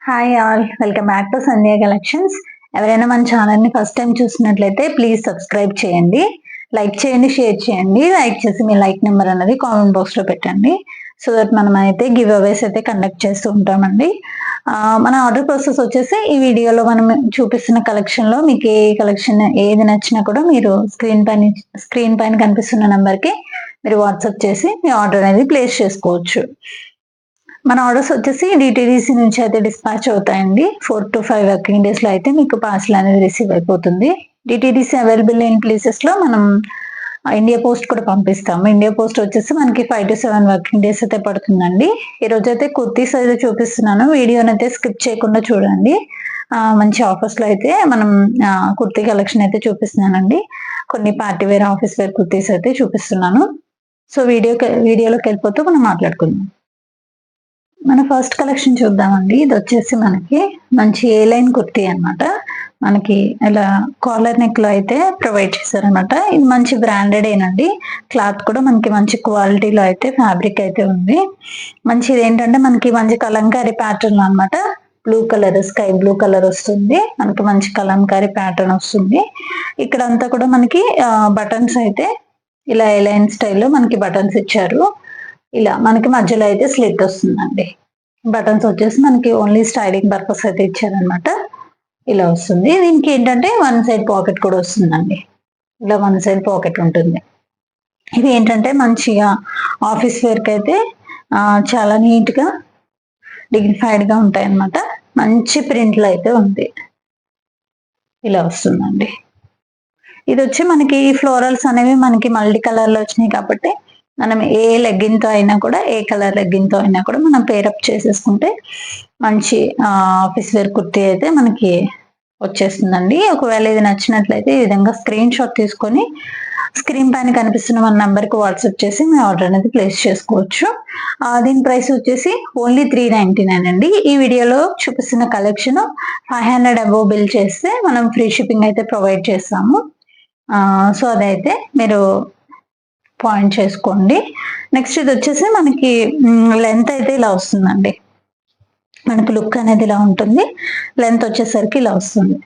Hi all, welcome back to Sandhya collections. ఎవరైనా మన ఛానల్ని ఫస్ట్ టైం చూసినట్లయితే ప్లీజ్ సబ్స్క్రైబ్ చేయండి, లైక్ చేయండి, షేర్ చేయండి. లైక్ చేసి మీ లైక్ నెంబర్ అనేది కామెంట్ బాక్స్లో పెట్టండి. సో దట్ మనం అయితే గివ్ అవేస్ అయితే కండక్ట్ చేస్తూ ఉంటామండి. మన ఆర్డర్ ప్రాసెస్ వచ్చేసి ఈ వీడియోలో మనం చూపిస్తున్న కలెక్షన్లో మీకు ఏ కలెక్షన్ ఏది నచ్చినా కూడా మీరు స్క్రీన్ పైన కనిపిస్తున్న నెంబర్కి మీరు వాట్సాప్ చేసి మీ ఆర్డర్ అనేది ప్లేస్ చేసుకోవచ్చు. మన ఆర్డర్స్ వచ్చేసి డిటీడీసీ నుంచి అయితే డిస్పాచ్ అవుతాయండి. 4 to 5 వర్కింగ్ డేస్ లో అయితే మీకు పార్సల్ అనేది రిసీవ్ అయిపోతుంది. డిటీడీసీ అవైలబుల్ లేని ప్లేసెస్ లో మనం ఇండియా పోస్ట్ కూడా పంపిస్తాము. ఇండియా పోస్ట్ వచ్చేసి మనకి 5 to 7 వర్కింగ్ డేస్ అయితే పడుతుందండి. ఈ రోజు అయితే కుర్తీస్ అయితే చూపిస్తున్నాను, వీడియోని అయితే స్కిప్ చేయకుండా చూడండి. మంచి ఆఫర్స్ లో అయితే మనం కుర్తీ కలెక్షన్ అయితే చూపిస్తున్నానండి. కొన్ని party wear, office wear kurtis అయితే చూపిస్తున్నాను. సో వీడియోలోకి వెళ్ళిపోతూ మనం మాట్లాడుకుందాం. మన ఫస్ట్ కలెక్షన్ చూద్దామండి. ఇది వచ్చేసి మనకి మంచి ఏ లైన్ కుర్తీ అనమాట. మనకి ఇలా కాలర్ నెక్ లో అయితే ప్రొవైడ్ చేశారనమాట. ఇది మంచి బ్రాండెడ్ ఏనండి. క్లాత్ కూడా మనకి మంచి క్వాలిటీలో అయితే ఫ్యాబ్రిక్ అయితే ఉంది. మంచిది ఏంటంటే మనకి మంచి కలంకారీ ప్యాటర్న్ అనమాట. Blue colour, sky blue colour వస్తుంది. మనకి మంచి కలంకారీ ప్యాటర్న్ వస్తుంది. ఇక్కడ అంతా కూడా మనకి బటన్స్ అయితే ఇలా ఏ లైన్ స్టైల్లో మనకి బటన్స్ ఇచ్చారు. ఇలా మనకి మధ్యలో అయితే స్లిట్ వస్తుందండి. బటన్స్ వచ్చేసి మనకి ఓన్లీ స్టైలింగ్ పర్పస్ అయితే ఇచ్చారనమాట. ఇలా వస్తుంది. దీనికి ఏంటంటే వన్ సైడ్ పాకెట్ కూడా వస్తుందండి. ఇలా వన్ సైడ్ పాకెట్ ఉంటుంది. ఇది ఏంటంటే మంచిగా ఆఫీస్ వేర్కి అయితే చాలా నీట్గా డిగ్నిఫైడ్గా ఉంటాయి అన్నమాట. మంచి ప్రింట్లో అయితే ఉంది. ఇలా వస్తుందండి. ఇది వచ్చి మనకి ఫ్లోరల్స్ అనేవి మనకి మల్టీ కలర్లో వచ్చినాయి కాబట్టి మనం ఏ లెగ్గిన్తో అయినా కూడా, ఏ కలర్ లెగ్గిన్తో అయినా కూడా మనం పేరప్ చేసేసుకుంటే మంచి ఆఫీస్ వేర్ కుర్తీ అయితే మనకి వచ్చేస్తుందండి. ఒకవేళ ఇది నచ్చినట్లయితే ఈ విధంగా స్క్రీన్ షాట్ తీసుకొని స్క్రీన్ పైన కనిపిస్తున్న మన నంబర్కి వాట్సాప్ చేసి మీ ఆర్డర్ అనేది ప్లేస్ చేసుకోవచ్చు. దీని ప్రైస్ వచ్చేసి ఓన్లీ 399 అండి. ఈ వీడియోలో చూపిస్తున్న కలెక్షన్ 500 అబోవ్ బిల్ చేస్తే మనం ఫ్రీ షిప్పింగ్ అయితే ప్రొవైడ్ చేస్తాము. సో అదైతే మీరు పాయింట్ చేసుకోండి. నెక్స్ట్ ఇది వచ్చేసి మనకి లెంత్ అయితే ఇలా వస్తుందండి. మనకి లుక్ అనేది ఇలా ఉంటుంది. లెంత్ వచ్చేసరికి ఇలా వస్తుంది.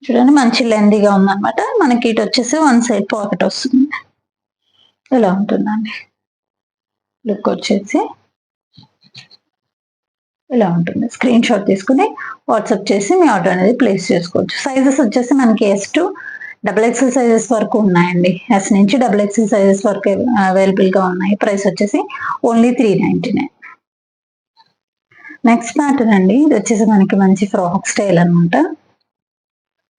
చూడండి, మంచి లెంతీగా ఉందన్నమాట. మనకి ఇటు వచ్చేసి వన్ సైడ్ పాకెట్ వస్తుంది. ఇలా ఉంటుందండి. లుక్ వచ్చేసి ఇలా ఉంటుంది. స్క్రీన్ షాట్ తీసుకుని వాట్సాప్ చేసి మీ ఆర్డర్ అనేది ప్లేస్ చేసుకోవచ్చు. సైజెస్ వచ్చేసి మనకి S2 XXL సైజెస్ వరకు ఉన్నాయండి. S నుంచి XXL సైజెస్ వరకు అవైలబుల్ గా ఉన్నాయి. ప్రైస్ వచ్చేసి ఓన్లీ 399. నెక్స్ట్ ప్యాటర్న్ అండి. ఇది వచ్చేసి మనకి మంచి ఫ్రాక్ స్టైల్ అనమాట.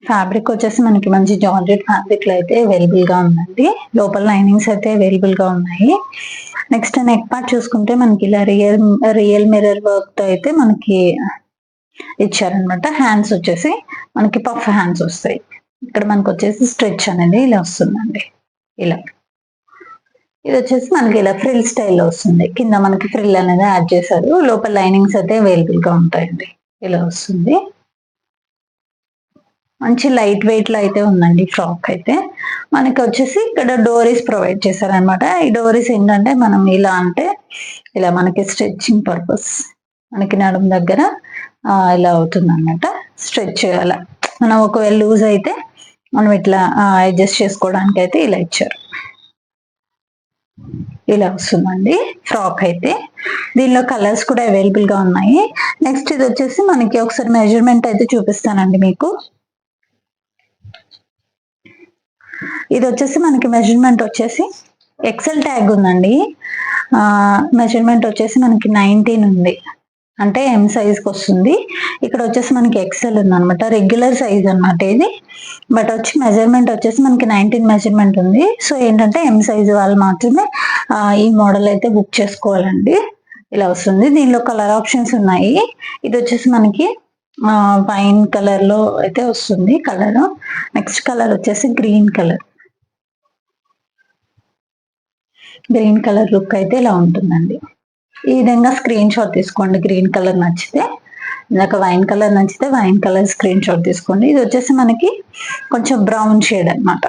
ఫ్యాబ్రిక్ వచ్చేసి మనకి మంచి జార్జెట్ ఫ్యాబ్రిక్ లో అయితే అవైలబుల్ గా ఉందండి. లోపల లైనింగ్స్ అయితే అవైలబుల్ గా ఉన్నాయి. నెక్స్ట్ నెక్ పార్ట్ చూసుకుంటే మనకి ఇలా రియల్ మిర్రర్ వర్క్ తో అయితే మనకి ఇచ్చారనమాట. హ్యాండ్స్ వచ్చేసి మనకి పఫ్ హ్యాండ్స్ వస్తాయి. ఇక్కడ మనకు వచ్చేసి స్ట్రెచ్ అనేది ఇలా వస్తుందండి. ఇలా ఇది వచ్చేసి మనకి ఇలా ఫ్రిల్ స్టైల్లో వస్తుంది. కింద మనకి ఫ్రిల్ అనేది యాడ్ చేశారు. లోపల లైనింగ్స్ అయితే అవైలబుల్ గా ఉంటాయండి. ఇలా వస్తుంది. మంచి లైట్ వెయిట్ లో అయితే ఉందండి ఫ్రాక్ అయితే. మనకి వచ్చేసి ఇక్కడ డోరీస్ ప్రొవైడ్ చేశారనమాట. ఈ డోరీస్ ఏంటంటే మనం ఇలా అంటే ఇలా మనకి స్ట్రెచ్చింగ్ పర్పస్ మనకి నడుము దగ్గర ఇలా అవుతుంది అనమాట. స్ట్రెచ్ అలా మనం ఒకవేళ లూజ్ అయితే మనం ఇట్లా అడ్జస్ట్ చేసుకోవడానికి అయితే ఇలా ఇచ్చారు. ఇలా వస్తుందండి ఫ్రాక్ అయితే. దీనిలో కలర్స్ కూడా అవైలబుల్ గా ఉన్నాయి. నెక్స్ట్ ఇది వచ్చేసి మనకి ఒకసారి మెజర్మెంట్ అయితే చూపిస్తానండి మీకు. ఇది వచ్చేసి మనకి మెజర్మెంట్ వచ్చేసి ఎక్సెల్ ట్యాగ్ ఉందండి. మెజర్మెంట్ వచ్చేసి మనకి 19 ఉంది, అంటే M సైజ్కి వస్తుంది. ఇక్కడ వచ్చేసి మనకి ఎక్సెల్ ఉంది అనమాట. రెగ్యులర్ సైజ్ అనమాట ఇది. బట్ వచ్చి మెజర్మెంట్ వచ్చేసి మనకి 19 మెజర్మెంట్ ఉంది. సో ఏంటంటే M సైజ్ వాళ్ళు మాత్రమే ఈ మోడల్ అయితే బుక్ చేసుకోవాలండి. ఇలా వస్తుంది. దీనిలో కలర్ ఆప్షన్స్ ఉన్నాయి. ఇది వచ్చేసి మనకి వైన్ కలర్ లో అయితే వస్తుంది కలర్. నెక్స్ట్ కలర్ వచ్చేసి green colour. Green colour look అయితే ఇలా ఉంటుందండి. ఈ విధంగా స్క్రీన్ షాట్ తీసుకోండి. గ్రీన్ కలర్ నచ్చితే, ఇందాక వైన్ కలర్ నచ్చితే వైన్ కలర్ స్క్రీన్ షాట్ తీసుకోండి. ఇది వచ్చేసి మనకి కొంచెం బ్రౌన్ షేడ్ అనమాట.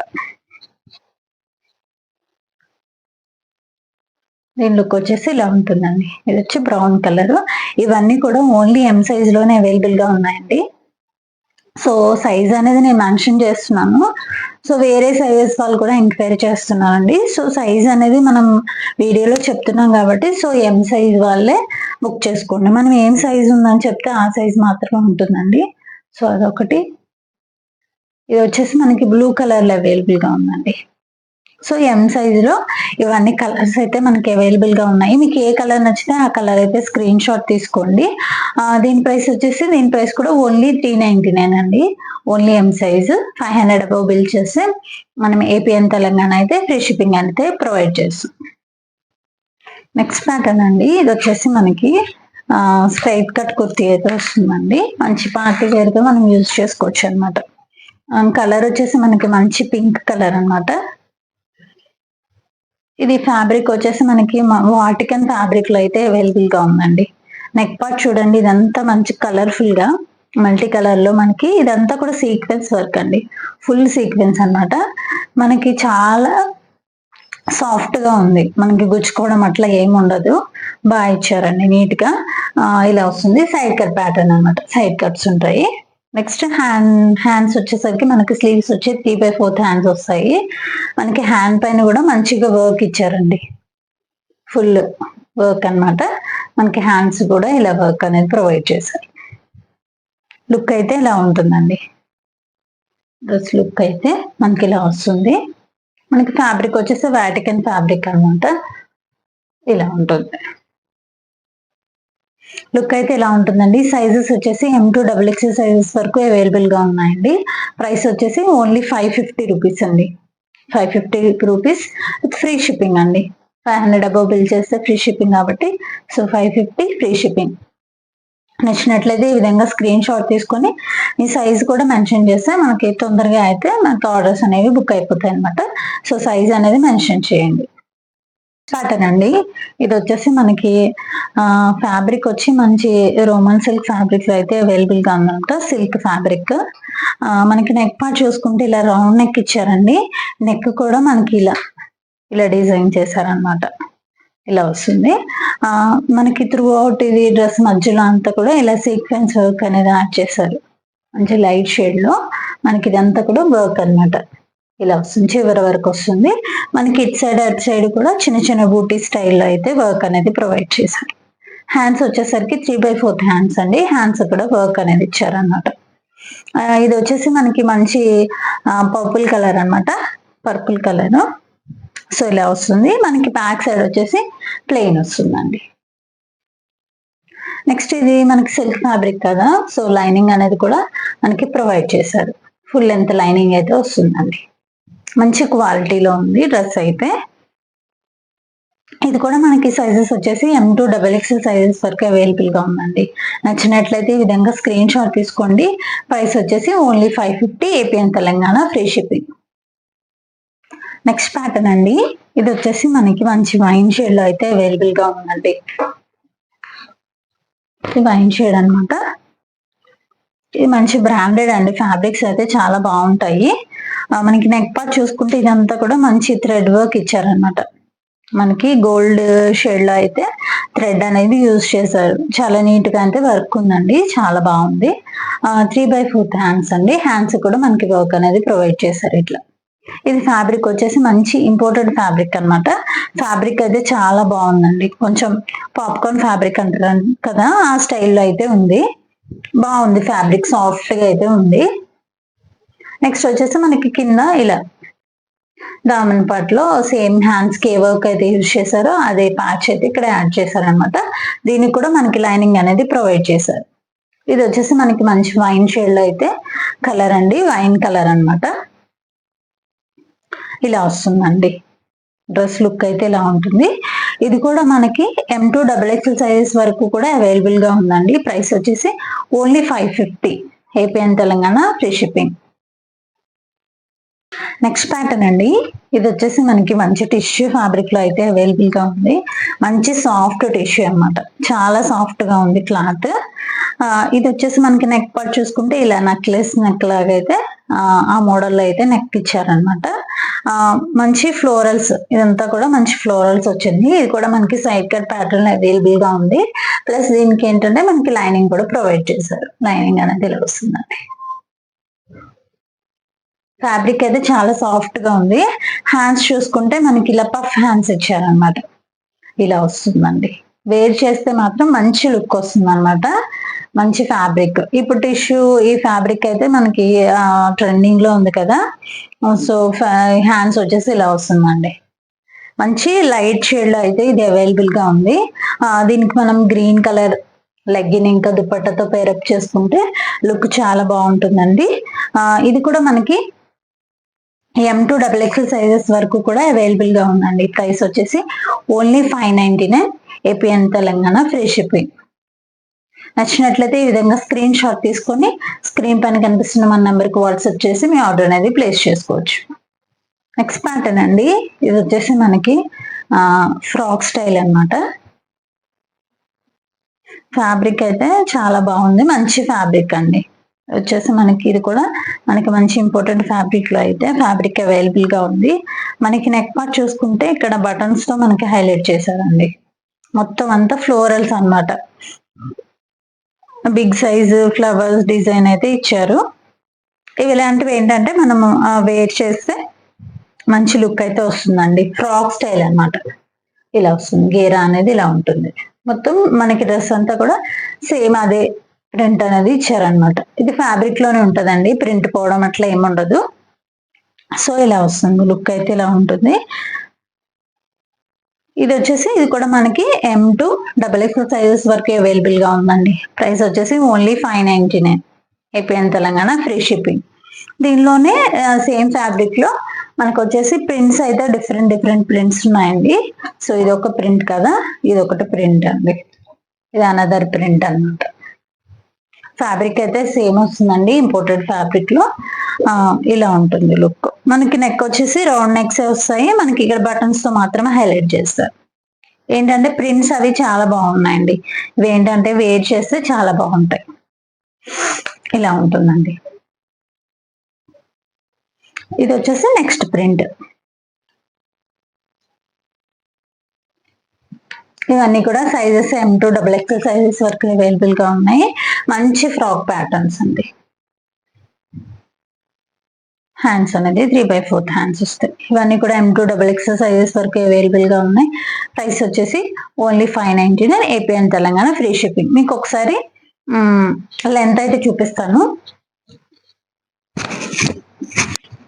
దీని లుక్ వచ్చేసి ఇలా ఉంటుందండి. ఇది వచ్చి బ్రౌన్ కలర్. ఇవన్నీ కూడా ఓన్లీ ఎం సైజ్ లోనే అవైలబుల్ గా ఉన్నాయండి. సో సైజ్ అనేది నేను మెన్షన్ చేస్తున్నాను. సో వేరే సైజెస్ వాళ్ళు కూడా ఎంక్వైరీ చేస్తున్నానండి. సో సైజ్ అనేది మనం వీడియోలో చెప్తున్నాం కాబట్టి సో ఎం సైజ్ వాళ్ళే బుక్ చేసుకోండి. మనం ఏం సైజ్ ఉందని చెప్తే ఆ సైజ్ మాత్రమే ఉంటుందండి. సో అదొకటి. ఇది వచ్చేసి మనకి బ్లూ కలర్ లో అవైలబుల్ గా ఉందండి. సో ఎం సైజులో ఇవన్నీ కలర్స్ అయితే మనకి అవైలబుల్ గా ఉన్నాయి. మీకు ఏ కలర్ నచ్చితే ఆ కలర్ అయితే స్క్రీన్ షాట్ తీసుకోండి. దీని ప్రైస్ వచ్చేసి దీని ప్రైస్ కూడా ఓన్లీ 399 అండి. Only M size 500 above bill చేస్తే మనం ఏపీ అండ్ తెలంగాణ అయితే ఫ్రీ షిప్పింగ్ అయితే ప్రొవైడ్ చేస్తాం. నెక్స్ట్ ప్యాటర్న్ అండి, ఇది వచ్చేసి మనకి స్ట్రైట్ కట్ కుర్తీ అయితే వస్తుందండి. మంచి పార్టీ వేర్ గా మనం యూజ్ చేసుకోవచ్చు అనమాట. కలర్ వచ్చేసి మనకి మంచి పింక్ కలర్ అనమాట. ఇది ఫ్యాబ్రిక్ వచ్చేసి మనకి వాటికన్ ఫ్యాబ్రిక్ లో అయితే అవైలబుల్ గా ఉందండి. నెక్ పార్ట్ చూడండి, ఇదంతా మంచి కలర్ఫుల్ గా మల్టీ కలర్ లో మనకి ఇదంతా కూడా సీక్వెన్స్ వర్క్ అండి. ఫుల్ సీక్వెన్స్ అన్నమాట. మనకి చాలా సాఫ్ట్ గా ఉంది, మనకి గుచ్చుకోవడం అట్లా ఏమి ఉండదు. బాగా ఇచ్చారండి నీట్ గా. ఇలా వస్తుంది. సైడ్ కట్ ప్యాటర్న్ అనమాట, సైడ్ కట్స్ ఉంటాయి. నెక్స్ట్ హ్యాండ్స్ వచ్చేసరికి మనకి స్లీవ్స్ వచ్చి 3/4 హ్యాండ్స్ వస్తాయి. మనకి హ్యాండ్ పైన కూడా మంచిగా వర్క్ ఇచ్చారండి, ఫుల్ వర్క్ అన్నమాట. మనకి హ్యాండ్స్ కూడా ఇలా వర్క్ అనేది ప్రొవైడ్ చేశారు. లుక్ అయితే ఇలా ఉంటుందండి. డ్రెస్ లుక్ అయితే మనకి ఇలా వస్తుంది. మనకి ఫ్యాబ్రిక్ వచ్చేసి వాటికన్ ఫ్యాబ్రిక్ అన్నమాట. ఇలా ఉంటుంది. లుక్ అయితే ఇలా ఉంటుందండి. సైజెస్ వచ్చేసి M2XXL సైజెస్ వరకు అవైలబుల్ గా ఉన్నాయండి. ప్రైస్ వచ్చేసి ఓన్లీ 550 రూపీస్ అండి. 550 రూపీస్ విత్ ఫ్రీ షిప్పింగ్ అండి. 500 అబౌవ్ బిల్ చేస్తే ఫ్రీ షిప్పింగ్ కాబట్టి సో 550 ఫ్రీ షిప్పింగ్. నచ్చినట్లయితే ఈ విధంగా స్క్రీన్ షాట్ తీసుకొని ఈ సైజ్ కూడా మెన్షన్ చేస్తే మనకి తొందరగా అయితే మనకి ఆర్డర్స్ అనేవి బుక్ అయిపోతాయి అనమాట. సో సైజ్ అనేది మెన్షన్ చేయండి. ప్యాటర్న్ అండి, ఇది వచ్చేసి మనకి ఫ్యాబ్రిక్ వచ్చి మంచి రోమన్ సిల్క్ ఫ్యాబ్రిక్ లో అయితే అవైలబుల్ గా ఉందన్నమాట. Silk fabric. మనకి నెక్ పార్ట్ చూసుకుంటే ఇలా రౌండ్ నెక్ ఇచ్చారండి. నెక్ కూడా మనకి ఇలా డిజైన్ చేశారనమాట. ఇలా వస్తుంది. మనకి త్రూ అవుట్ ఇది డ్రెస్ మధ్యలో అంతా కూడా ఇలా సీక్వెన్స్ వర్క్ అనేది యాడ్ చేశారు. మంచి లైట్ షేడ్ లో మనకి ఇదంతా కూడా వర్క్ అనమాట. ఇలా వస్తుంది, చివరి వరకు వస్తుంది. మనకి ఇటు సైడ్ అటు సైడ్ కూడా చిన్న చిన్న బూటీ స్టైల్లో అయితే వర్క్ అనేది ప్రొవైడ్ చేశారు. హ్యాండ్స్ వచ్చేసరికి 3/4 హ్యాండ్స్ అండి. హ్యాండ్స్ కూడా వర్క్ అనేది ఇచ్చారనమాట. ఇది వచ్చేసి మనకి మంచి పర్పుల్ కలర్ అనమాట, పర్పుల్ కలర్. సో ఇలా వస్తుంది. మనకి బ్యాక్ సైడ్ వచ్చేసి ప్లెయిన్ వస్తుందండి. నెక్స్ట్ ఇది మనకి సిల్క్ ఫ్యాబ్రిక్ కదా, సో లైనింగ్ అనేది కూడా మనకి ప్రొవైడ్ చేశారు. ఫుల్ లెంత్ లైనింగ్ అయితే వస్తుందండి. మంచి క్వాలిటీలో ఉంది డ్రెస్ అయితే. ఇది కూడా మనకి సైజెస్ వచ్చేసి M2XXL సైజెస్ వరకు అవైలబుల్ గా ఉందండి. నచ్చినట్లయితే ఈ విధంగా స్క్రీన్ షాట్ తీసుకోండి. ప్రైస్ వచ్చేసి only 550 AP and Telangana free shipping. Next pattern అండి, ఇది వచ్చేసి మనకి మంచి వైన్ షేడ్ లో అయితే అవైలబుల్ గా ఉందండి. ఇది వైన్ షేడ్ అనమాట. ఇది మంచి బ్రాండెడ్ అండి. ఫ్యాబ్రిక్స్ అయితే చాలా బాగుంటాయి. మనకి నెక్ పార్ట్ చూసుకుంటే ఇదంతా కూడా మంచి థ్రెడ్ వర్క్ ఇచ్చారనమాట. మనకి గోల్డ్ షేడ్ లో అయితే థ్రెడ్ అనేది యూజ్ చేశారు. చాలా నీట్ గా అయితే వర్క్ ఉందండి, చాలా బాగుంది. 3/4 హ్యాండ్స్ అండి. హ్యాండ్స్ కూడా మనకి వర్క్ అనేది ప్రొవైడ్ చేశారు ఇట్లా. ఇది ఫ్యాబ్రిక్ వచ్చేసి మంచి ఇంపోర్టెడ్ ఫ్యాబ్రిక్ అనమాట. ఫ్యాబ్రిక్ అయితే చాలా బాగుందండి. కొంచెం పాప్కార్న్ ఫ్యాబ్రిక్ అంటారు కదా, ఆ స్టైల్లో అయితే ఉంది. బాగుంది ఫ్యాబ్రిక్, సాఫ్ట్ గా అయితే ఉంది. నెక్స్ట్ వచ్చేసి మనకి కింద ఇలా దామన్ పార్ట్ లో సేమ్ హ్యాండ్స్ కి ఏ వర్క్ అయితే యూజ్ చేశారో అదే ప్యాచ్ అయితే ఇక్కడ యాడ్ చేశారనమాట. దీనికి కూడా మనకి లైనింగ్ అనేది ప్రొవైడ్ చేశారు. ఇది వచ్చేసి మనకి మంచి వైన్ షేడ్ లో అయితే కలర్ అండి, వైన్ కలర్ అనమాట. ఇలా వస్తుందండి. డ్రెస్ లుక్ అయితే ఇలా ఉంటుంది. ఇది కూడా మనకి M2XXL సైజెస్ వరకు కూడా అవైలబుల్ గా ఉందండి. ప్రైస్ వచ్చేసి only 550 AP and Telangana free shipping. Next pattern అండి, ఇది వచ్చేసి మనకి మంచి టిష్యూ ఫ్యాబ్రిక్ లో అయితే అవైలబుల్ గా ఉంది. మంచి సాఫ్ట్ టిష్యూ అనమాట, చాలా సాఫ్ట్ గా ఉంది క్లాత్. ఇది వచ్చేసి మనకి నెక్ పార్ట్ చూసుకుంటే ఇలా నెక్లెస్ నెక్ లాగా అయితే ఆ మోడల్లో అయితే నెక్ ఇచ్చారనమాట. మంచి ఫ్లోరల్స్, ఇదంతా కూడా మంచి ఫ్లోరల్స్ వచ్చింది. ఇది కూడా మనకి సైడ్ కట్ ప్యాటర్న్ అవైలబుల్ గా ఉంది. ప్లస్ దీనికి ఏంటంటే మనకి లైనింగ్ కూడా ప్రొవైడ్ చేశారు. లైనింగ్ అనేది ఇలా వస్తుందండి. ఫ్యాబ్రిక్ అయితే చాలా సాఫ్ట్ గా ఉంది. హ్యాండ్స్ చూసుకుంటే మనకి ఇలా పఫ్ హ్యాండ్స్ ఇచ్చారనమాట. ఇలా వస్తుందండి. వేర్ చేస్తే మాత్రం మంచి లుక్ వస్తుంది అనమాట. మంచి ఫ్యాబ్రిక్. ఇప్పుడు టిష్యూ ఈ ఫ్యాబ్రిక్ అయితే మనకి ట్రెండింగ్ లో ఉంది కదా. సో హ్యాండ్స్ వచ్చేసి ఇలా వస్తుందండి. మంచి లైట్ షేడ్ లో అయితే ఇది అవైలబుల్ గా ఉంది. దీనికి మనం గ్రీన్ కలర్ లెగ్గిన్ ఇంకా దుపట్టాతో పేరప్ చేసుకుంటే లుక్ చాలా బాగుంటుందండి. ఇది కూడా మనకి M2XXL సైజెస్ వరకు కూడా అవైలబుల్ గా ఉందండి. ప్రైస్ వచ్చేసి only 599 APN Telangana, free shipping. నచ్చినట్లయితే ఈ విధంగా స్క్రీన్ షాట్ తీసుకొని స్క్రీన్ పైన కనిపిస్తున్న మన నెంబర్ కి వాట్సాప్ చేసి మీ ఆర్డర్ అనేది ప్లేస్ చేసుకోవచ్చు. నెక్స్ట్ ప్యాటర్న్ అండి. ఇది వచ్చేసి మనకి ఫ్రాక్ స్టైల్ అన్నమాట. ఫ్యాబ్రిక్ అయితే చాలా బాగుంది. మంచి ఫ్యాబ్రిక్ అండి. వచ్చేసి మనకి ఇది కూడా మనకి మంచి ఇంపార్టెంట్ ఫ్యాబ్రిక్ లో అయితే ఫ్యాబ్రిక్ అవైలబుల్ గా ఉంది. మనకి నెక్ పార్ట్ చూసుకుంటే ఇక్కడ బటన్స్ తో మనకి హైలైట్ చేశారండి. మొత్తం అంతా ఫ్లోరల్స్ అన్నమాట. బిగ్ సైజ్ ఫ్లవర్స్ డిజైన్ అయితే ఇచ్చారు. ఇవి ఇలాంటివి ఏంటంటే మనం వేర్ చేస్తే మంచి లుక్ అయితే వస్తుందండి. ఫ్రాక్ స్టైల్ అన్నమాట. ఇలా వస్తుంది. గేరా అనేది ఇలా ఉంటుంది. మొత్తం మనకి డ్రెస్ అంతా కూడా సేమ్ అదే ప్రింట్ అనేది ఇచ్చారనమాట. ఇది ఫ్యాబ్రిక్ లోనే ఉంటదండి. ప్రింట్ పోవడం అట్లా ఏముండదు. సో ఇలా వస్తుంది. లుక్ అయితే ఇలా ఉంటుంది. ఇది వచ్చేసి ఇది కూడా మనకి M2XXL సైజెస్ వరకు అవైలబుల్ గా ఉందండి. ప్రైస్ వచ్చేసి only 599 APN Telangana, free shipping. దీనిలోనే సేమ్ ఫ్యాబ్రిక్ లో మనకు వచ్చేసి ప్రింట్స్ అయితే డిఫరెంట్ ప్రింట్స్ ఉన్నాయండి. సో ఇది ఒక ప్రింట్ కదా, ఇది ఒకటి ప్రింట్ అండి. ఇది అనదర్ ప్రింట్ అన్నమాట. ఫ్యాబ్రిక్ అయితే సేమ్ వస్తుందండి. ఇంపోర్టెడ్ ఫ్యాబ్రిక్ లో ఇలా ఉంటుంది లుక్. మనకి నెక్ వచ్చేసి రౌండ్ నెక్స్ వస్తాయి. మనకి ఇక్కడ బటన్స్ తో మాత్రమే హైలైట్ చేస్తారు. ఏంటంటే ప్రింట్స్ అవి చాలా బాగున్నాయండి. ఇవి ఏంటంటే వేర్ చేస్తే చాలా బాగుంటాయి. ఇలా ఉంటుందండి. ఇది వచ్చేసి నెక్స్ట్ ప్రింట్. ఇవన్నీ కూడా సైజెస్ M2XXL సైజెస్ వరకు అవైలబుల్ గా ఉన్నాయి. మంచి ఫ్రాక్ ప్యాటర్న్స్ అండి. హ్యాండ్స్ అనేది 3/4 హ్యాండ్స్ వస్తాయి. ఇవన్నీ కూడా M2XXL సైజెస్ వరకు అవైలబుల్ గా ఉన్నాయి. ప్రైస్ వచ్చేసి only 599 APN Telangana, free shipping. మీకు ఒకసారి లెంత్ అయితే చూపిస్తాను.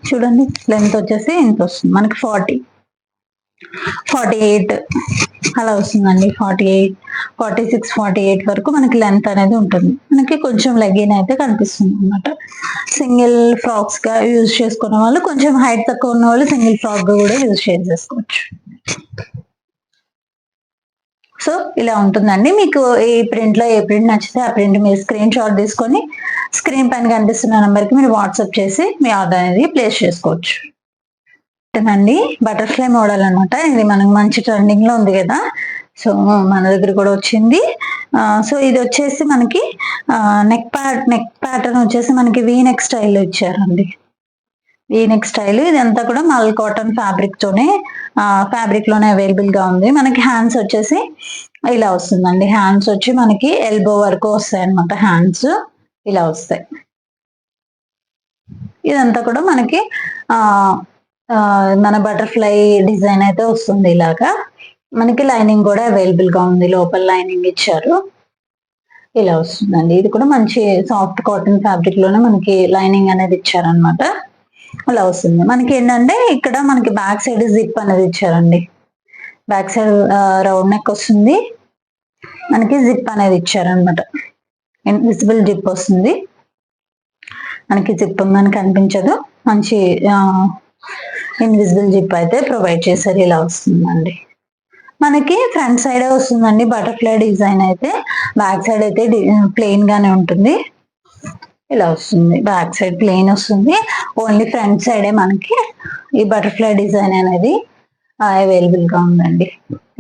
చూడండి, లెంత్ వచ్చేసి ఇంత వస్తుంది మనకి 48 అలా వస్తుందండి. 48, 46, 48 వరకు మనకి లెంత్ అనేది ఉంటుంది. మనకి కొంచెం లెగిన్ అయితే కనిపిస్తుంది అనమాట. సింగిల్ ఫ్రాక్స్ గా యూజ్ చేసుకునే వాళ్ళు, కొంచెం హైట్ తక్కువ ఉన్న వాళ్ళు సింగిల్ ఫ్రాక్ గా కూడా యూజ్ చేసుకోవచ్చు. సో ఇలా ఉంటుందండి. మీకు ఈ ప్రింట్ లో ఏ ప్రింట్ నచ్చితే ఆ ప్రింట్ మీరు స్క్రీన్ షాట్ తీసుకొని స్క్రీన్ పైన కనిపిస్తున్న నెంబర్ కి మీరు వాట్సాప్ చేసి మీ ఆర్డర్ అనేది ప్లేస్ చేసుకోవచ్చు. అండి బటర్ఫ్లై మోడల్ అనమాట. ఇది మనకు మంచి ట్రెండింగ్ లో ఉంది కదా. సో మన దగ్గర కూడా వచ్చింది. సో ఇది వచ్చేసి మనకి నెక్ ప్యాటర్న్ వచ్చేసి మనకి వీ నెక్ స్టైల్ ఇచ్చారండి. V neck style. ఇదంతా కూడా మల్ కాటన్ ఫ్యాబ్రిక్ తోనే ఫ్యాబ్రిక్ లోనే అవైలబుల్ గా ఉంది. మనకి హ్యాండ్స్ వచ్చేసి ఇలా వస్తుందండి. హ్యాండ్స్ వచ్చి మనకి ఎల్బో వరకు వస్తాయి అనమాట. హ్యాండ్స్ ఇలా వస్తాయి. ఇదంతా కూడా మనకి మన బటర్ఫ్లై డిజైన్ అయితే వస్తుంది. ఇలాగా మనకి లైనింగ్ కూడా అవైలబుల్ గా ఉంది. లోపల లైనింగ్ ఇచ్చారు. ఇలా వస్తుందండి. ఇది కూడా మంచి సాఫ్ట్ కాటన్ ఫ్యాబ్రిక్ లోనే మనకి లైనింగ్ అనేది ఇచ్చారనమాట. అలా వస్తుంది. మనకి ఏంటంటే ఇక్కడ మనకి బ్యాక్ సైడ్ జిప్ అనేది ఇచ్చారండి. బ్యాక్ సైడ్ రౌండ్ నెక్ వస్తుంది. మనకి జిప్ అనేది ఇచ్చారనమాట. విజిబుల్ జిప్ వస్తుంది. మనకి జిప్ మనకి కనిపించదు. మంచి ఇన్విజిబుల్ జిప్ అయితే ప్రొవైడ్ చేశారు. ఇలా వస్తుందండి. మనకి ఫ్రంట్ సైడ్ వస్తుందండి బటర్ఫ్లై డిజైన్ అయితే. బ్యాక్ సైడ్ అయితే ప్లెయిన్ గానే ఉంటుంది. ఇలా వస్తుంది. బ్యాక్ సైడ్ ప్లెయిన్ వస్తుంది. ఓన్లీ ఫ్రంట్ సైడే మనకి ఈ బటర్ఫ్లై డిజైన్ అనేది అవైలబుల్ గా ఉందండి.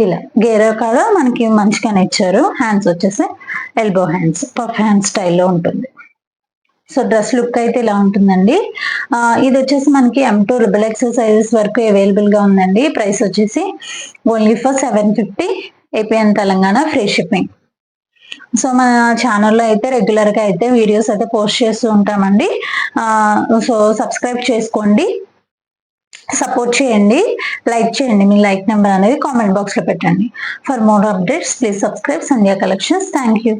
ఇలా గేరా కాడ మనకి మంచిగానే ఇచ్చారు. హ్యాండ్స్ వచ్చేసి ఎల్బో హ్యాండ్స్, పఫ్ హ్యాండ్ స్టైల్లో ఉంటుంది. సో డ్రెస్ లుక్ అయితే ఇలా ఉంటుందండి. ఇది వచ్చేసి మనకి M2 XXL సైజెస్ వరకు అవైలబుల్ గా ఉందండి. ప్రైస్ వచ్చేసి only for 750 APN Telangana, free shipping. So మన ఛానల్లో అయితే రెగ్యులర్ గా అయితే వీడియోస్ అయితే పోస్ట్ చేస్తూ ఉంటామండి. సో సబ్స్క్రైబ్ చేసుకోండి, సపోర్ట్ చేయండి, లైక్ చేయండి. మీ లైక్ నెంబర్ అనేది కామెంట్ బాక్స్ లో పెట్టండి. For more updates please subscribe Sandhya collections. Thank you.